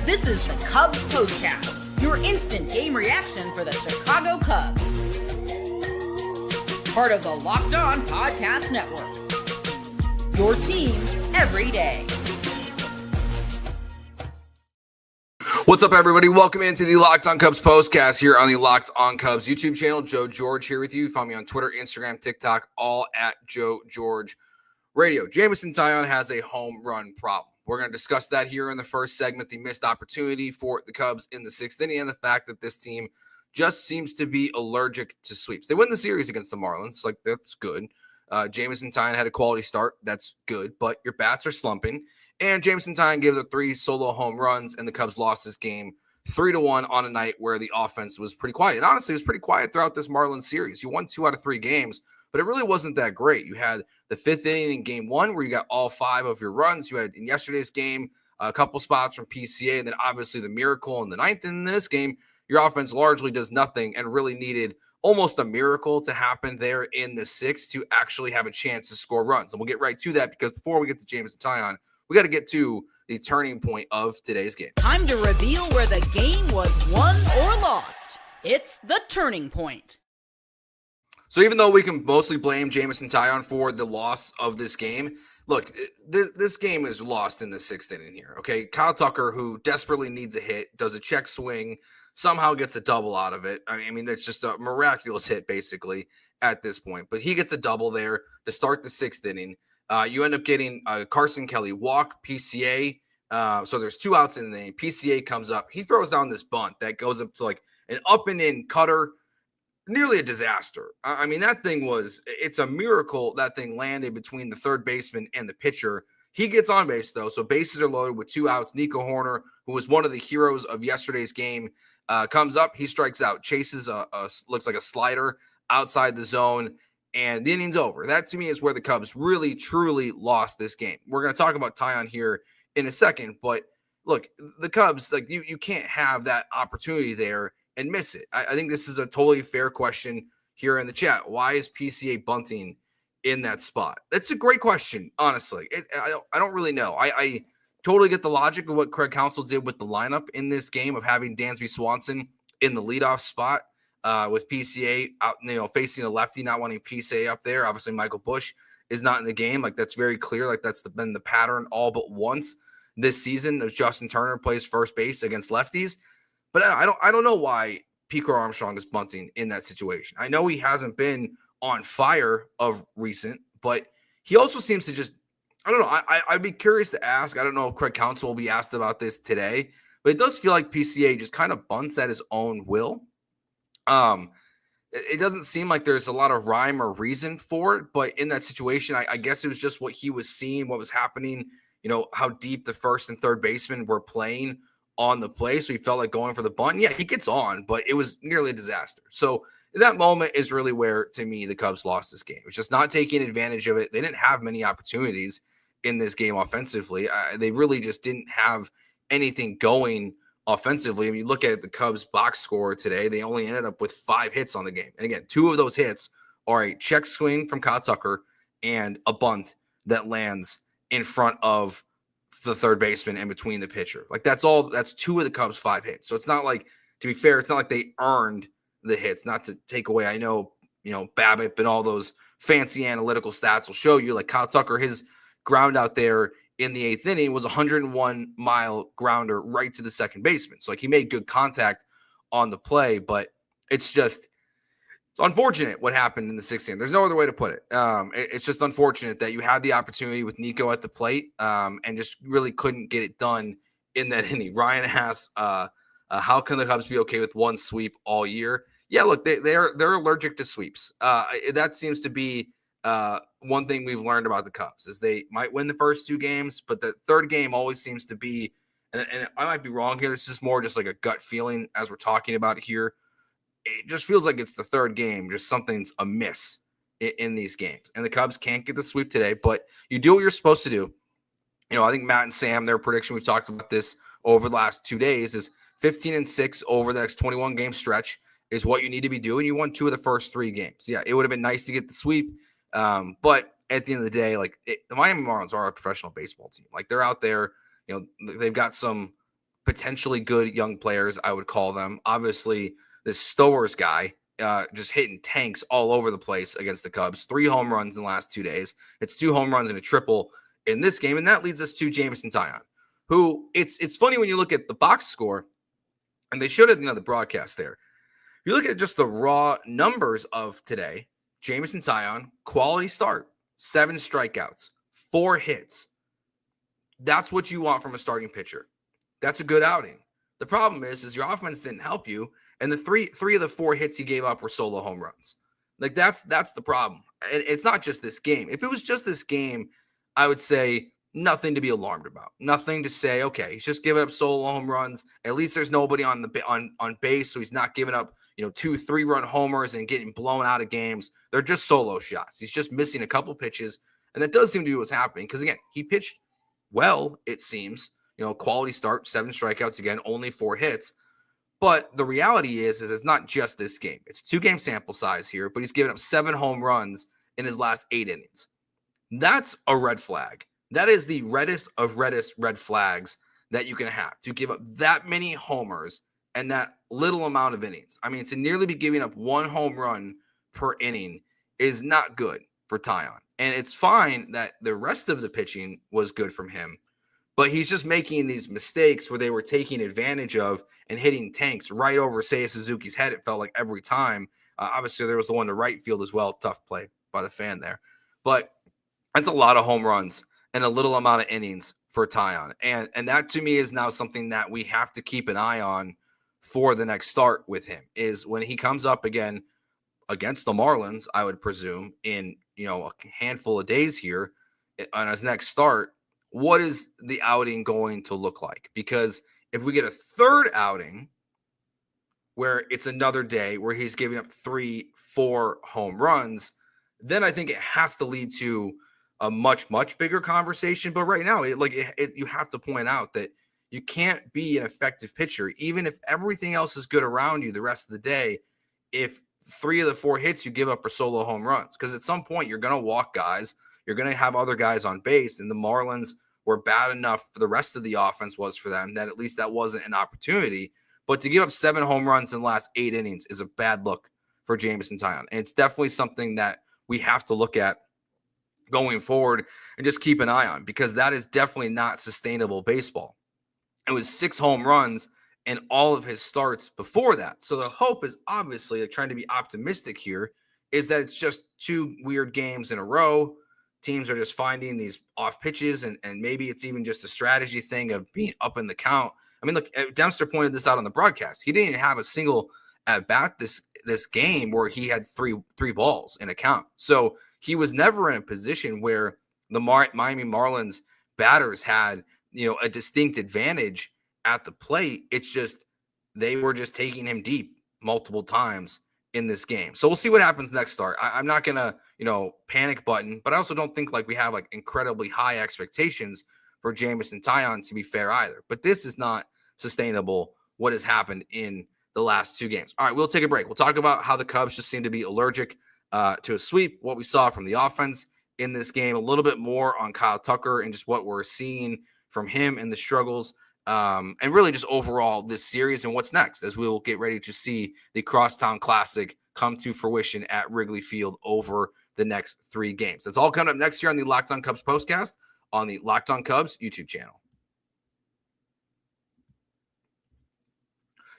This is the Cubs Postcast, your instant game reaction for the Chicago Cubs. Part of the Locked On Podcast Network. Your team every day. What's up, everybody? Welcome into the Locked On Cubs Postcast here on the Locked On Cubs YouTube channel. Joe George here with you. Follow me on Twitter, Instagram, TikTok, all at Joe George Radio. Jameson Taillon has a home run problem. We're going to discuss that here in the first segment, the missed opportunity for the Cubs in the sixth inning and the fact that this team just seems to be allergic to sweeps. They win the series against the Marlins. Like, that's good. Jameson Taillon had a quality start. That's good. But your bats are slumping. And Jameson Taillon gives up 3 solo home runs, and the Cubs lost this game 3-1 on a night where the offense was pretty quiet. And honestly, it was pretty quiet throughout this Marlins series. You won 2 out of 3 games, but it really wasn't that great. You had the 5th inning in game 1 where you got all 5 of your runs. You had in yesterday's game a couple spots from PCA, and then obviously the miracle in the 9th. And in this game, your offense largely does nothing and really needed almost a miracle to happen there in the 6th to actually have a chance to score runs. And we'll get right to that because before we get to Jameson Taillon, we got to get to the turning point of today's game. Time to reveal where the game was won or lost. It's the turning point. So even though we can mostly blame Jameson Taillon for the loss of this game, look, this game is lost in the 6th inning here, okay? Kyle Tucker, who desperately needs a hit, does a check swing, somehow gets a double out of it. I mean, it's just a miraculous hit, basically, at this point. But he gets a double there to start the 6th inning. You end up getting Carson Kelly walk, PCA. So there's 2 outs in the inning. PCA comes up. He throws down this bunt that goes up to like an up and in cutter. Nearly a disaster. I mean, that thing it's a miracle that thing landed between the third baseman and the pitcher. He gets on base, though, so bases are loaded with 2 outs. Nico Hoerner, who was one of the heroes of yesterday's game, comes up. He strikes out, chases looks like a slider outside the zone, and the inning's over. That, to me, is where the Cubs really, truly lost this game. We're going to talk about Taillon here in a second, but look, the Cubs, like you can't have that opportunity there and miss it. I think this is a totally fair question here in the chat. Why is PCA bunting in that spot? That's a great question, honestly. I don't really know. I totally get the logic of what Craig Counsell did with the lineup in this game of having Dansby Swanson in the leadoff spot with PCA out, facing a lefty, not wanting PCA up there. Obviously, Michael Busch is not in the game. Like, that's very clear. Like, that's been the pattern all but once this season as Justin Turner plays first base against lefties. But I don't know why Crow-Armstrong is bunting in that situation. I know he hasn't been on fire of recent, but he also seems to just, I don't know. I'd be curious to ask. I don't know if Craig Counsell will be asked about this today, but it does feel like PCA just kind of bunts at his own will. It doesn't seem like there's a lot of rhyme or reason for it, but in that situation, I guess it was just what he was seeing, what was happening, how deep the first and third baseman were playing on the play, so he felt like going for the bunt. Yeah, he gets on, but it was nearly a disaster. So that moment is really where, to me, the Cubs lost this game. It's just not taking advantage of it. They didn't have many opportunities in this game offensively. They really just didn't have anything going offensively. I mean, you look at the Cubs box score today, they only ended up with 5 hits on the game. And again, 2 of those hits are a check swing from Kyle Tucker and a bunt that lands in front of the third baseman and between the pitcher. Like, that's 2 of the Cubs' 5 hits. So it's not like, to be fair, it's not like they earned the hits. Not to take away, I know, BABIP and all those fancy analytical stats will show you, like Kyle Tucker, his ground out there in the 8th inning was a 101-mile grounder right to the second baseman. So, like, he made good contact on the play, but it's unfortunate what happened in the 6th inning. There's no other way to put it. It's just unfortunate that you had the opportunity with Nico at the plate and just really couldn't get it done in that inning. Ryan asks, how can the Cubs be okay with 1 sweep all year? Yeah, look, they're allergic to sweeps. That seems to be one thing we've learned about the Cubs is they might win the first 2 games, but the third game always seems to be, and I might be wrong here, this is more just like a gut feeling as we're talking about it here. It just feels like it's the third game. Just something's amiss in these games. And the Cubs can't get the sweep today, but you do what you're supposed to do. I think Matt and Sam, their prediction, we've talked about this over the last 2 days, is 15-6 over the next 21 game stretch is what you need to be doing. You won 2 of the first 3 games. Yeah, it would have been nice to get the sweep. But at the end of the day, the Miami Marlins are a professional baseball team. Like, they're out there, they've got some potentially good young players, I would call them. Obviously, this Stowers guy just hitting tanks all over the place against the Cubs. 3 home runs in the last 2 days. It's 2 home runs and a triple in this game, and that leads us to Jameson Taillon, who it's funny when you look at the box score, and they showed it in the broadcast there. If you look at just the raw numbers of today, Jameson Taillon, quality start, 7 strikeouts, 4 hits. That's what you want from a starting pitcher. That's a good outing. The problem is your offense didn't help you, and the three of the 4 hits he gave up were solo home runs. Like that's the problem. It's not just this game. If it was just this game, I would say nothing to be alarmed about. Nothing to say, okay, he's just giving up solo home runs. At least there's nobody on base, so he's not giving up 2-3 run homers and getting blown out of games. They're just solo shots. He's just missing a couple pitches, and that does seem to be what's happening. Because again, he pitched well, it seems. Quality start, 7 strikeouts again, only 4 hits. But the reality is it's not just this game. It's 2-game sample size here, but he's given up 7 home runs in his last 8 innings. That's a red flag. That is the reddest of reddest red flags that you can have, to give up that many homers and that little amount of innings. I mean, to nearly be giving up 1 home run per inning is not good for Taillon. And it's fine that the rest of the pitching was good from him, but he's just making these mistakes where they were taking advantage of and hitting tanks right over Seiya Suzuki's head. It felt like every time. Obviously, there was the one to right field as well. Tough play by the fan there. But that's a lot of home runs and a little amount of innings for Taillon. And that to me is now something that we have to keep an eye on for the next start with him, is when he comes up again against the Marlins, I would presume, in a handful of days here on his next start. What is the outing going to look like? Because if we get a third outing where it's another day where he's giving up 3-4 home runs, then I think it has to lead to a much, much bigger conversation. But right now, you have to point out that you can't be an effective pitcher, even if everything else is good around you the rest of the day, if 3 of the 4 hits you give up are solo home runs. Because at some point, you're going to walk guys. You're going to have other guys on base, and the Marlins were bad enough for the rest of the offense was for them that at least that wasn't an opportunity. But to give up 7 home runs in the last 8 innings is a bad look for Jameson Taillon. And it's definitely something that we have to look at going forward and just keep an eye on, because that is definitely not sustainable baseball. It was 6 home runs in all of his starts before that. So the hope is obviously, trying to be optimistic here, is that it's just 2 weird games in a row. Teams are just finding these off pitches, and maybe it's even just a strategy thing of being up in the count. I mean, look, Dempster pointed this out on the broadcast. He didn't have a single at bat this game where he had three balls in a count. So he was never in a position where the Miami Marlins batters had a distinct advantage at the plate. It's just they were just taking him deep multiple times in this game. So we'll see what happens next start. I'm not gonna panic button, but I also don't think we have incredibly high expectations for Jameson Taillon, to be fair, either. But this is not sustainable, what has happened in the last 2 games. All right, we'll take a break. We'll talk about how the Cubs just seem to be allergic to a sweep, what we saw from the offense in this game, a little bit more on Kyle Tucker and just what we're seeing from him and the struggles, and really just overall this series and what's next, as we will get ready to see the Crosstown Classic come to fruition at Wrigley Field over the next 3 games. That's all coming up next year on the Locked On Cubs postcast on the Locked On Cubs YouTube channel.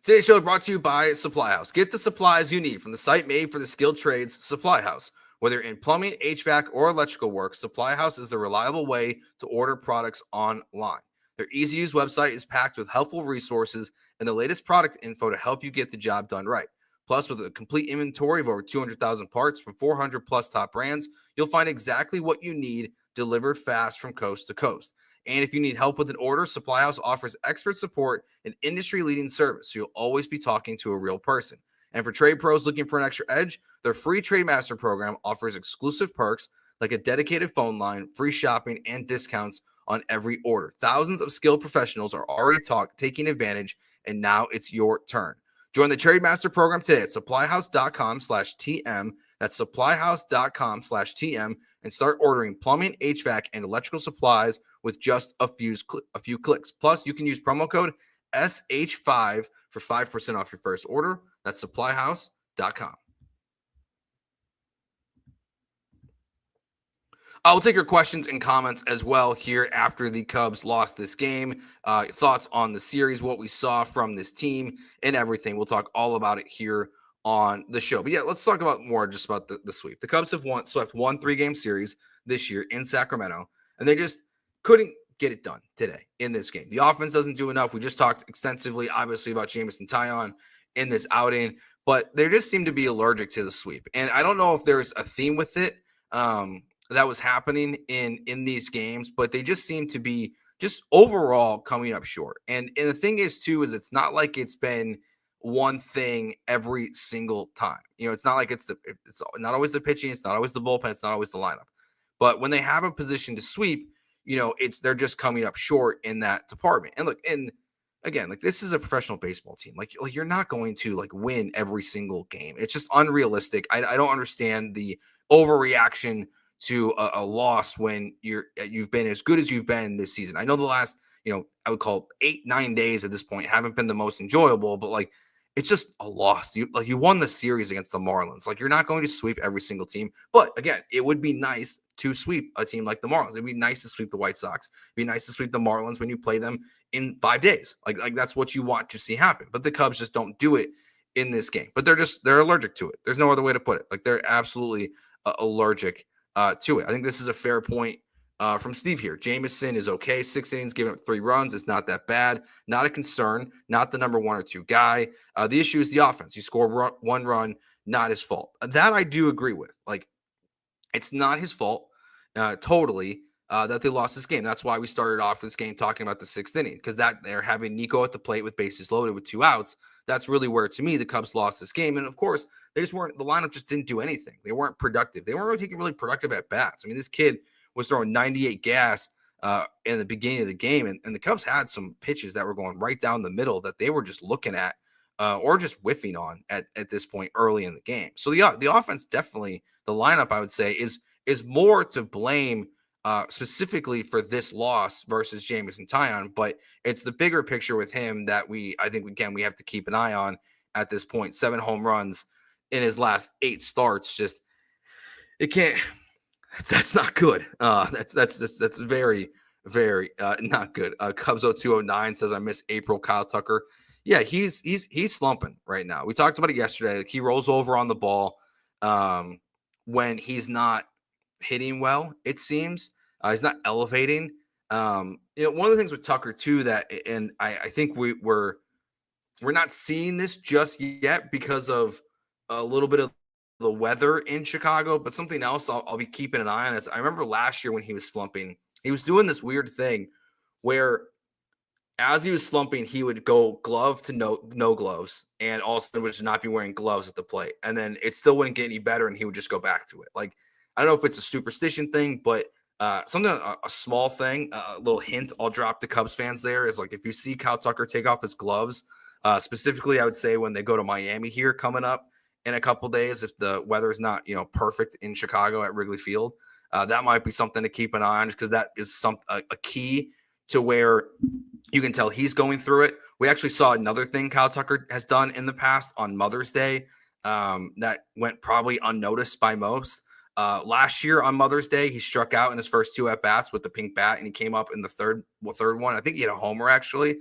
Today's show is brought to you by Supply House. Get the supplies you need from the site made for the skilled trades, Supply House. Whether in plumbing, HVAC, or electrical work, Supply House is the reliable way to order products online. Their easy-to-use website is packed with helpful resources and the latest product info to help you get the job done right. Plus, with a complete inventory of over 200,000 parts from 400-plus top brands, you'll find exactly what you need delivered fast from coast to coast. And if you need help with an order, Supply House offers expert support and industry-leading service, so you'll always be talking to a real person. And for trade pros looking for an extra edge, their free Trade Master program offers exclusive perks like a dedicated phone line, free shopping, and discounts on every order. Thousands of skilled professionals are already taking advantage, and now it's your turn. Join the Trade Master program today at supplyhouse.com/TM. That's supplyhouse.com/TM, and start ordering plumbing, HVAC, and electrical supplies with just a few clicks. Plus, you can use promo code SH5 for 5% off your first order. That's supplyhouse.com. I'll take your questions and comments as well here after the Cubs lost this game. Thoughts on the series, what we saw from this team, and everything. We'll talk all about it here on the show. But yeah, let's talk about more just about the sweep. The Cubs have swept one 3-game series this year in Sacramento, and they just couldn't get it done today in this game. The offense doesn't do enough. We just talked extensively, obviously, about Jameson Taillon in this outing, but they just seem to be allergic to the sweep. And I don't know if there's a theme with it. That was happening in these games, but they just seem to be just overall coming up short. And the thing is, too, is it's not like it's been one thing every single time. It's not like it's not always the pitching, it's not always the bullpen, it's not always the lineup. But when they have a position to sweep, they're just coming up short in that department. And look, and again, like, this is a professional baseball team. Like you're not going to win every single game. It's just unrealistic. I don't understand the overreaction to a loss when you've been as good as you've been this season. I know the last, I would call 8-9 days at this point haven't been the most enjoyable, but it's just a loss. You won the series against the Marlins. You're not going to sweep every single team. But again, it would be nice to sweep a team like the Marlins. It'd be nice to sweep the White Sox. It'd be nice to sweep the Marlins when you play them in 5 days. Like that's what you want to see happen. But the Cubs just don't do it in this game. But they're allergic to it. There's no other way to put it. They're absolutely allergic to it. I think this is a fair point from Steve here. Jameson is okay. 6 innings, giving up 3 runs. It's not that bad. Not a concern. Not the number 1 or 2 guy. The issue is the offense. You score 1 run, not his fault. That I do agree with. It's not his fault totally that they lost this game. That's why we started off this game talking about the 6th inning, because that they're having Nico at the plate with bases loaded with 2 outs. That's really where, to me, the Cubs lost this game. And of course, the lineup just didn't do anything. They weren't productive. They weren't really taking really productive at bats. I mean, this kid was throwing 98 gas in the beginning of the game. And the Cubs had some pitches that were going right down the middle that they were just looking at or just whiffing on at this point early in the game. So the offense, definitely, the lineup, I would say, is more to blame specifically for this loss versus Jameson Taillon, but it's the bigger picture with him that I think we have to keep an eye on at this point. 7 home runs in his last 8 starts. Just, it can't. That's not good. That's very, very not good. Cubs 0209 says, I miss April Kyle Tucker. Yeah, he's slumping right now. We talked about it yesterday. He rolls over on the ball when he's not hitting well, it seems. He's not elevating. One of the things with Tucker too and I think we're not seeing this just yet because of a little bit of the weather in Chicago, but something else I'll be keeping an eye on is I remember last year when he was slumping, he was doing this weird thing where as he was slumping, he would go glove to no gloves, and also would just not be wearing gloves at the plate. And then it still wouldn't get any better, and he would just go back to it. I don't know if it's a superstition thing, but something, a small thing, a little hint I'll drop to Cubs fans there is if you see Kyle Tucker take off his gloves, specifically, I would say when they go to Miami here coming up in a couple days, if the weather is not, perfect in Chicago at Wrigley Field, that might be something to keep an eye on, just because that is a key to where you can tell he's going through it. We actually saw another thing Kyle Tucker has done in the past on Mother's Day that went probably unnoticed by most. Last year on Mother's Day, he struck out in his first 2 at-bats with the pink bat, and he came up in the third one. I think he had a homer, actually.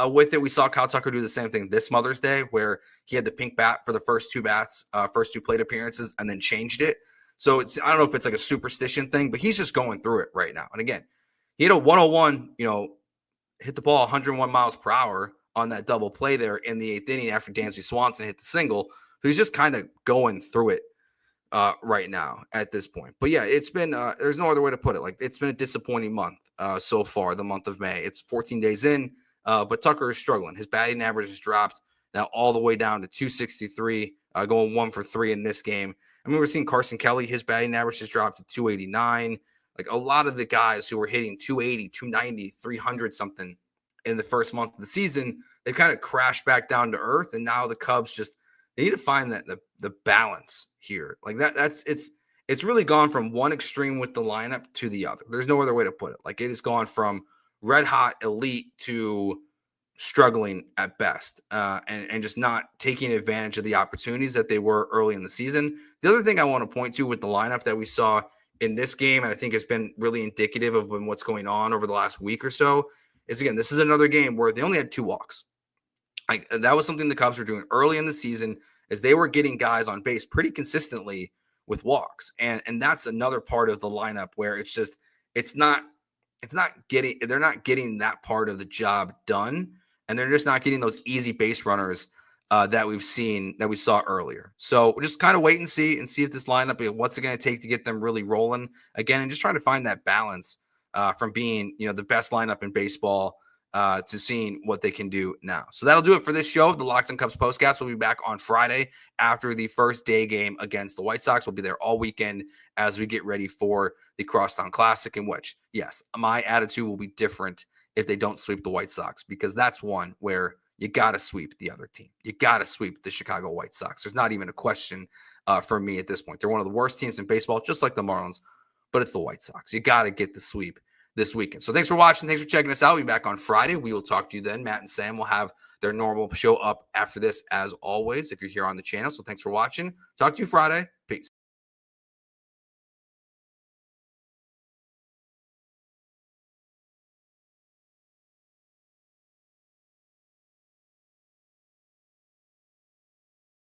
With it, we saw Kyle Tucker do the same thing this Mother's Day, where he had the pink bat for the first 2 bats, first 2 plate appearances, and then changed it. So I don't know if it's a superstition thing, but he's just going through it right now. And again, he had a 101, hit the ball 101 miles per hour on that double play there in the 8th inning after Dansby Swanson hit the single. So he's just kind of going through it right now at this point. But yeah, it's been, there's no other way to put it. It's been a disappointing month so far, the month of May. It's 14 days in, but Tucker is struggling. His batting average has dropped now all the way down to 263, going 1 for 3 in this game. I mean, we're seeing Carson Kelly, his batting average has dropped to 289. A lot of the guys who were hitting 280, 290, 300 something in the first month of the season, they kind of crashed back down to earth. And now the Cubs they need to find that the balance here. It's really gone from one extreme with the lineup to the other. There's no other way to put it. It has gone from red hot elite to struggling at best, and just not taking advantage of the opportunities that they were early in the season. The other thing I want to point to with the lineup that we saw in this game, and I think has been really indicative of what's going on over the last week or so, is again, this is another game where they only had 2 walks. That was something the Cubs were doing early in the season, as they were getting guys on base pretty consistently with walks. And that's another part of the lineup where it's not they're not getting that part of the job done, and they're just not getting those easy base runners that we saw earlier. So we'll just kind of wait and see if this lineup, what's it going to take to get them really rolling again, and just trying to find that balance from being, the best lineup in baseball to seeing what they can do now. So that'll do it for this show. The Locked On Cubs postcast will be back on Friday after the first day game against the White Sox. We'll be there all weekend as we get ready for the Crosstown Classic, in which, yes, my attitude will be different if they don't sweep the White Sox, because that's one where you got to sweep the other team. You got to sweep the Chicago White Sox. There's not even a question for me at this point. They're one of the worst teams in baseball, just like the Marlins, but it's the White Sox. You got to get the sweep this weekend. So thanks for watching. Thanks for checking us out. We'll be back on Friday. We will talk to you then. Matt and Sam will have their normal show up after this, as always, if you're here on the channel. So thanks for watching. Talk to you Friday.